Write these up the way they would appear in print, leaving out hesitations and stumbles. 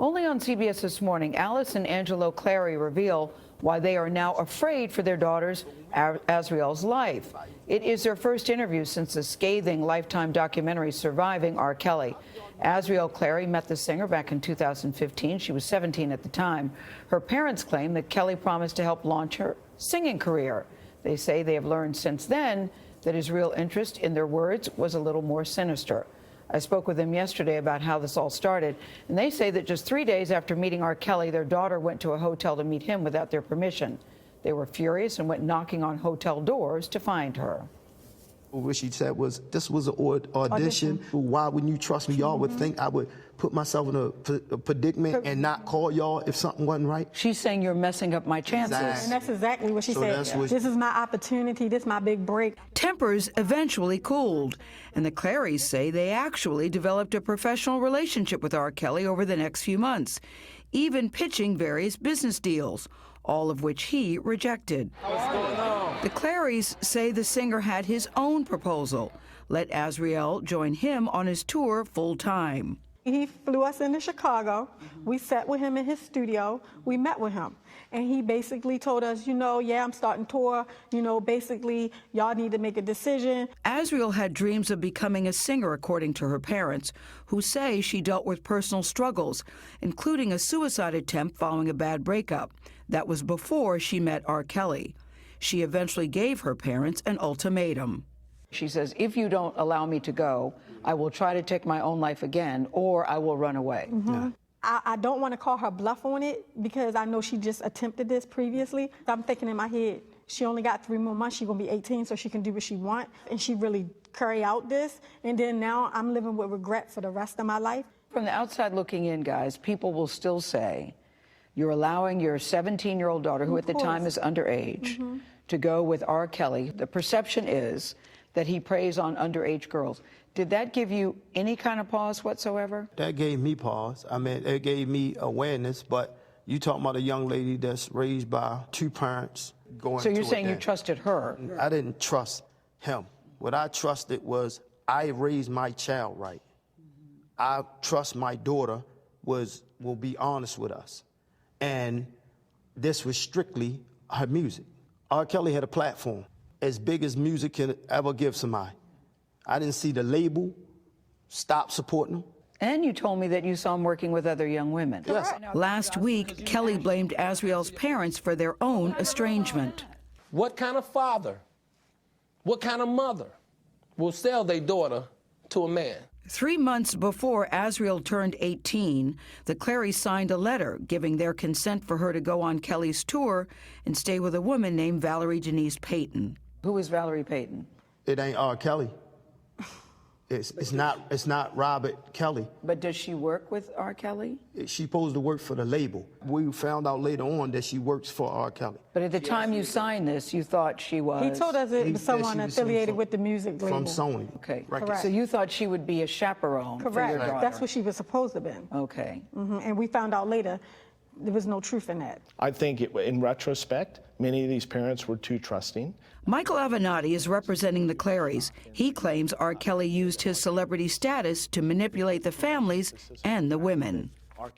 Only on CBS This Morning, Alice and Angelo Clary reveal why they are now afraid for their daughter's, Azriel's, life. It is their first interview since the scathing Lifetime documentary Surviving R. Kelly. Azriel Clary met the singer back in 2015. She was 17 at the time. Her parents claim that Kelly promised to help launch her singing career. They say they have learned since then that his real interest, in their words, was a little more sinister. I spoke with them yesterday about how this all started, and they say that just 3 days after meeting R. Kelly, their daughter went to a hotel to meet him without their permission. They were furious and went knocking on hotel doors to find her. What she said was, this was an audition. Why wouldn't you trust me? Y'all would think I would put myself in a predicament and not call y'all if something wasn't right. She's saying you're messing up my chances. Exactly. And that's exactly what she said. This is my opportunity. This is my big break. Tempers eventually cooled, and the Clarys say they actually developed a professional relationship with R. Kelly over the next few months, even pitching various business deals, all of which he rejected. What's going on? The Clarys say the singer had his own proposal. Let Azriel join him on his tour full-time. He flew us into Chicago. We sat with him in his studio. We met with him. And he basically told us, yeah, I'm starting tour. Basically, y'all need to make a decision. Azriel had dreams of becoming a singer, according to her parents, who say she dealt with personal struggles, including a suicide attempt following a bad breakup. That was before she met R. Kelly. She eventually gave her parents an ultimatum. She says, if you don't allow me to go, I will try to take my own life again, or I will run away. Yeah. I don't want to call her bluff on it because I know she just attempted this previously. I'm thinking in my head, she only got 3 more months. She's going to be 18, so she can do what she wants. And she really carry out this. And then now I'm living with regret for the rest of my life. From the outside looking in, guys, people will still say, you're allowing your 17-year-old daughter, who at the time is underage, to go with R. Kelly. The perception is that he preys on underage girls. Did that give you any kind of pause whatsoever? That gave me pause. I mean, it gave me awareness, but you talking about a young lady that's raised by 2 parents going to So you're saying you trusted her? I didn't trust him. What I trusted was I raised my child right. I trust my daughter will be honest with us. And this was strictly her music. R. Kelly had a platform as big as music can ever give somebody. I didn't see the label stop supporting him. And you told me that you saw him working with other young women. Yes. Last week, Kelly blamed Azriel's parents for their own estrangement. What kind of father, what kind of mother will sell their daughter to a man? 3 months before Azriel turned 18, the Clarys signed a letter giving their consent for her to go on Kelly's tour and stay with a woman named Valerie Denise Payton. Who is Valerie Payton? It ain't R. Kelly. It's not Robert Kelly. But does she work with R. Kelly? She's supposed to work for the label. We found out later on that she works for R. Kelly. But at the time you signed this, you thought she was... He told us it was someone affiliated with the music label. From Sony. Okay. Correct. So you thought she would be a chaperone for your daughter? That's what she was supposed to have been. Okay. And we found out later there was no truth in that. I think in retrospect, many of these parents were too trusting. Michael Avenatti is representing the Clarys. He claims R. Kelly used his celebrity status to manipulate the families and the women.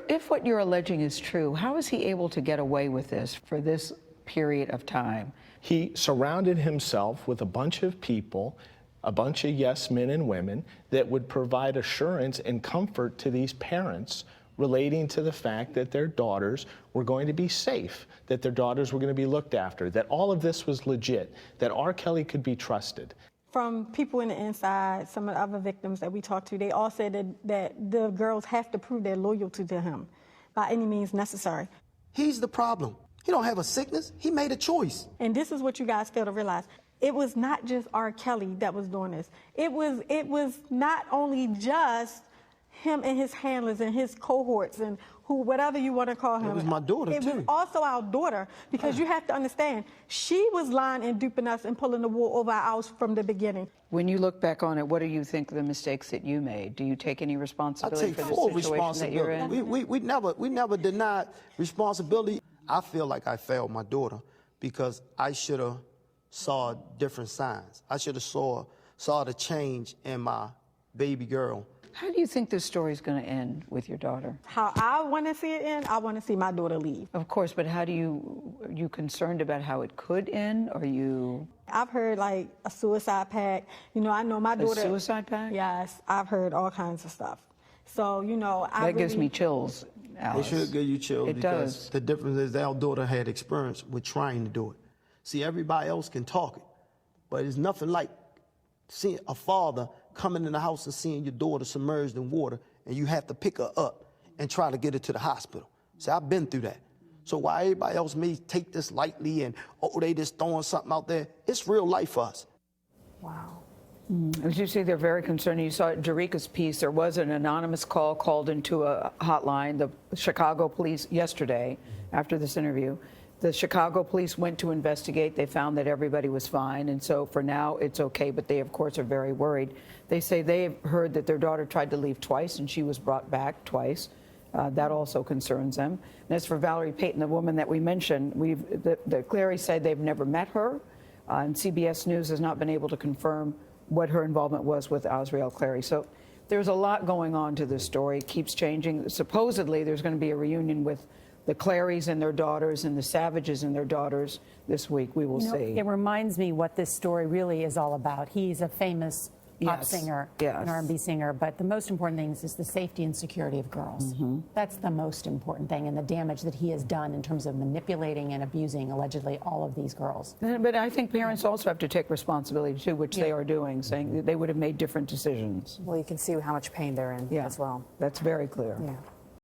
If what you're alleging is true, how is he able to get away with this for this period of time? He surrounded himself with a bunch of people, a bunch of yes men and women, that would provide assurance and comfort to these parents relating to the fact that their daughters were going to be safe, that their daughters were going to be looked after, that all of this was legit, that R. Kelly could be trusted. From people in the inside, some of the other victims that we talked to, they all said that the girls have to prove their loyalty to him by any means necessary. He's the problem. He don't have a sickness. He made a choice. And this is what you guys fail to realize. It was not just R. Kelly that was doing this. It was not only just him and his handlers and his cohorts and whatever you want to call him. It was my daughter, too. It was also our daughter, because you have to understand, she was lying and duping us and pulling the wool over our eyes from the beginning. When you look back on it, what do you think of the mistakes that you made? Do you take any responsibility for the situation that you're in? We never denied responsibility. I feel like I failed my daughter because I should have saw different signs. I should have saw the change in my baby girl How do you think this story is going to end with your daughter? How I want to see it end, I want to see my daughter leave. Of course, but are you concerned about how it could end? Are you... I've heard like a suicide pact. You know, I know my daughter... A suicide pact? Yes, I've heard all kinds of stuff. So, you know, That gives me chills, It Alice. should give you chills It because does. the difference is our daughter had experience with trying to do it. See, everybody else can talk it, but it's nothing like seeing a father coming in the house and seeing your daughter submerged in water and you have to pick her up and try to get her to the hospital. See, I've been through that. So while everybody else may take this lightly and, oh, they just throwing something out there, it's real life for us. Wow. As you say, they're very concerned. You saw Jerika's piece. There was an anonymous call called into a hotline, the Chicago police, yesterday after this interview. The Chicago police went to investigate. They found that everybody was fine, and so for now it's okay, but they, of course, are very worried. They say they've heard that their daughter tried to leave twice, and she was brought back twice. That also concerns them. And as for Valerie Payton, the woman that we mentioned, the Clarys say they've never met her, and CBS News has not been able to confirm what her involvement was with Azriel Clary. So there's a lot going on to this story. It keeps changing. Supposedly, there's going to be a reunion with the Clarys and their daughters and the Savages and their daughters this week. We will see. It reminds me what this story really is all about. He's a famous pop Yes, singer, yes. an R&B singer, but the most important thing is the safety and security of girls. That's the most important thing, and the damage that he has done in terms of manipulating and abusing, allegedly, all of these girls. But I think parents also have to take responsibility, too, which they are doing, saying that they would have made different decisions. Well, you can see how much pain they're in as well. That's very clear. Yeah.